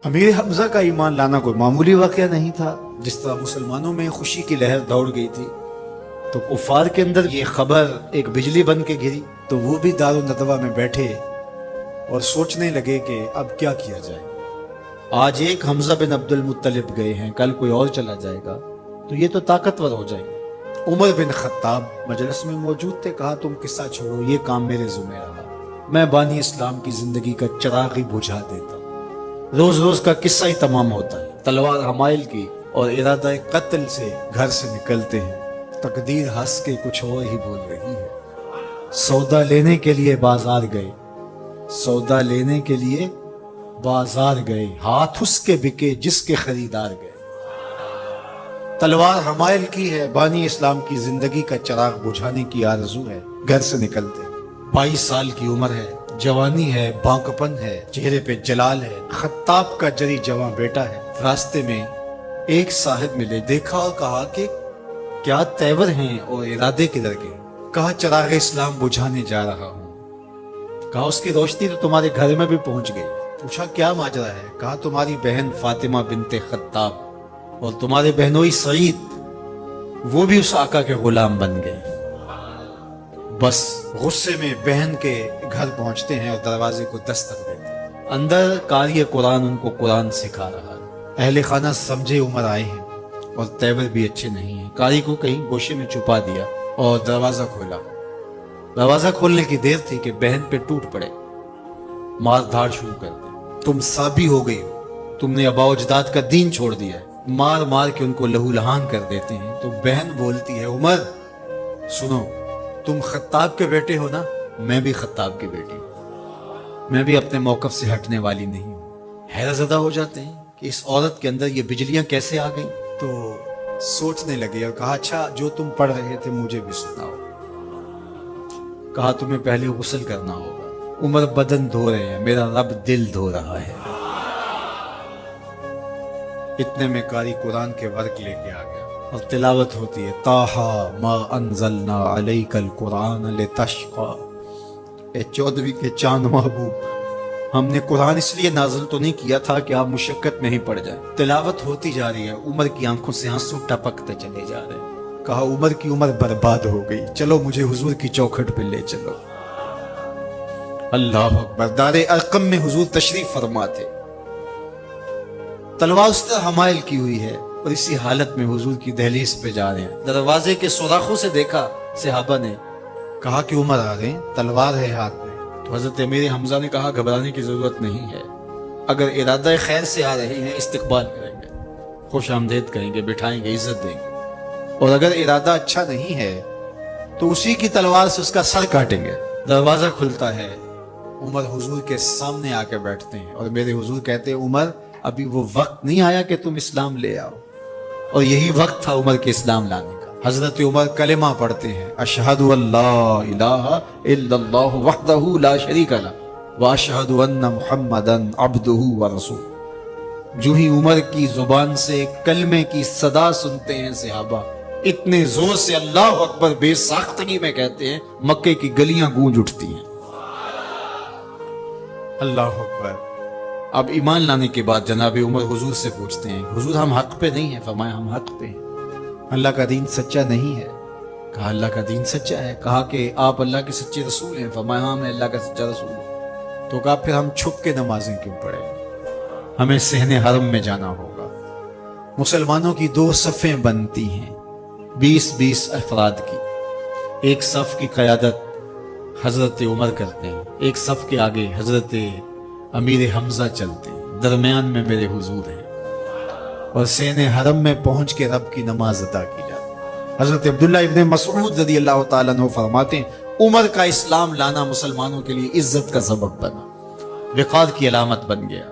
امیر حمزہ کا ایمان لانا کوئی معمولی واقعہ نہیں تھا۔ جس طرح مسلمانوں میں خوشی کی لہر دوڑ گئی تھی تو کفار کے اندر یہ خبر ایک بجلی بن کے گری، تو وہ بھی دار الندوہ میں بیٹھے اور سوچنے لگے کہ اب کیا کیا جائے۔ آج ایک حمزہ بن عبد المطلب گئے ہیں، کل کوئی اور چلا جائے گا تو یہ تو طاقتور ہو جائیں گے۔ عمر بن خطاب مجلس میں موجود تھے، کہا تم قصہ چھوڑو، یہ کام میرے ذمہ رہا، میں بانی اسلام کی زندگی کا چراغ ہی بجھا دیتا ہوں۔ روز روز کا قصہ ہی تمام ہوتا ہے، تلوار حمائل کی اور ارادہ قتل سے گھر سے نکلتے ہیں، تقدیر ہنس کے کچھ اور ہی بول رہی ہے۔ سودا لینے کے لیے بازار گئے، سودا لینے کے لیے بازار گئے، ہاتھ اس کے بکے جس کے خریدار گئے۔ تلوار حمائل کی ہے، بانی اسلام کی زندگی کا چراغ بجھانے کی آرزو ہے، گھر سے نکلتے 22 سال کی عمر ہے، جوانی ہے، بانکپن ہے، چہرے پہ جلال ہے، خطاب کا جری جواں بیٹا ہے۔ راستے میں ایک صاحب ملے، دیکھا اور کہا کہ کیا تیور ہیں اور ارادے کدھر گئے؟ کہا چراغ اسلام بجھانے جا رہا ہوں۔ کہا اس کی روشنی تو تمہارے گھر میں بھی پہنچ گئی۔ پوچھا کیا ماجرا ہے؟ کہا تمہاری بہن فاطمہ بنت خطاب اور تمہارے بہنوئی سعید وہ بھی اس آقا کے غلام بن گئے۔ بس غصے میں بہن کے گھر پہنچتے ہیں اور دروازے کو دستک دیتے ہیں۔ اندر قاری قرآن ان کو قرآن سکھا رہا ہے۔ اہل خانہ سمجھے عمر آئے ہیں اور تیور بھی اچھے نہیں ہیں، قاری کو کہیں گوشے میں چھپا دیا اور دروازہ کھولا۔ دروازہ کھولنے کی دیر تھی کہ بہن پہ ٹوٹ پڑے، مار دھاڑ شروع کر دی۔ تم سابی ہو گئی ہو، تم نے آباء و اجداد کا دین چھوڑ دیا ہے۔ مار مار کے ان کو لہو لہان کر دیتے ہیں۔ تو بہن بولتی ہے عمر سنو، تم خطاب کے بیٹے ہو نا، میں بھی خطاب کی بیٹی ہوں، میں بھی اپنے موقف سے ہٹنے والی نہیں ہوں۔ حیرت زدہ ہو جاتے ہیں کہ اس عورت کے اندر یہ بجلیاں کیسے آ گئیں۔ تو سوچنے لگے اور کہا اچھا جو تم پڑھ رہے تھے مجھے بھی سناؤ۔ کہا تمہیں پہلے غسل کرنا ہوگا۔ عمر بدن دھو رہے ہیں، میرا رب دل دھو رہا ہے۔ اتنے میں قاری قرآن کے ورق لے کے آ گیا اور تلاوت ہوتی ہے، طٰہٰ ما انزلنا علیک القرآن لتشقیٰ۔ اے 14ویں کے چاند محبوب، ہم نے قرآن اس لیے نازل تو نہیں کیا تھا کہ آپ مشقت میں ہی پڑ جائیں۔ تلاوت ہوتی جا رہی ہے، عمر کی آنکھوں سے آنسو ٹپکتے چلے جا رہے ہیں۔ کہا عمر کی عمر برباد ہو گئی، چلو مجھے حضور کی چوکھٹ پہ لے چلو۔ اللہ اکبر۔ دار ارقم میں حضور تشریف فرما تھے، تلوار اس طرح حمائل کی ہوئی ہے اور اسی حالت میں حضور کی دہلیز پہ جا رہے ہیں۔ دروازے کے سوراخوں سے دیکھا صحابہ نے، کہا کہ عمر آ رہے ہیں، تلوار ہے ہاتھ میں۔ تو حضرت امیر حمزہ نے کہا گھبرانے کی ضرورت نہیں ہے، اگر ارادہ خیر سے آ رہے ہیں استقبال کریں گے، خوش آمدید کہیں گے، بٹھائیں گے، عزت دیں گے، اور اگر ارادہ اچھا نہیں ہے تو اسی کی تلوار سے اس کا سر کاٹیں گے۔ دروازہ کھلتا ہے، عمر حضور کے سامنے آ کے بیٹھتے ہیں اور میرے حضور کہتے ہیں عمر ابھی وہ وقت نہیں آیا کہ تم اسلام لے آؤ، اور یہی وقت تھا عمر کے اسلام لانے کا۔ حضرت عمر کلمہ پڑھتے ہیں، اشہد ان لا الہ الا اللہ وحدہ لا شریک لہ واشہد ان محمدا عبدہ ورسولہ۔ جو ہی عمر کی زبان سے کلمے کی صدا سنتے ہیں صحابہ اتنے زور سے اللہ اکبر بے ساختگی میں کہتے ہیں، مکے کی گلیاں گونج اٹھتی ہیں۔ اللہ اکبر۔ اب ایمان لانے کے بعد جناب عمر حضور سے پوچھتے ہیں حضور ہم حق پہ نہیں ہیں؟ فرمایا ہم حق پہ ہیں۔ اللہ کا دین سچا نہیں ہے؟ کہا اللہ کا دین سچا ہے۔ کہا کہ آپ اللہ کے سچے رسول ہیں؟ فرمایا ہاں میں اللہ کا سچا رسول ہوں۔ تو کہا پھر ہم چھپ کے نمازیں کیوں پڑھیں؟ ہمیں صحن حرم میں جانا ہوگا۔ مسلمانوں کی 2 صفیں بنتی ہیں، 20-20 افراد کی۔ ایک صف کی قیادت حضرت عمر کرتے ہیں، ایک صف کے آگے حضرت امیر حمزہ چلتے ہیں، درمیان میں میرے حضور ہیں، اور صحن حرم میں پہنچ کے رب کی نماز ادا کی جاتی ہے۔ حضرت عبداللہ ابن مسعود رضی اللہ تعالیٰ عنہ فرماتے ہیں عمر کا اسلام لانا مسلمانوں کے لیے عزت کا سبب بنا، وقار کی علامت بن گیا۔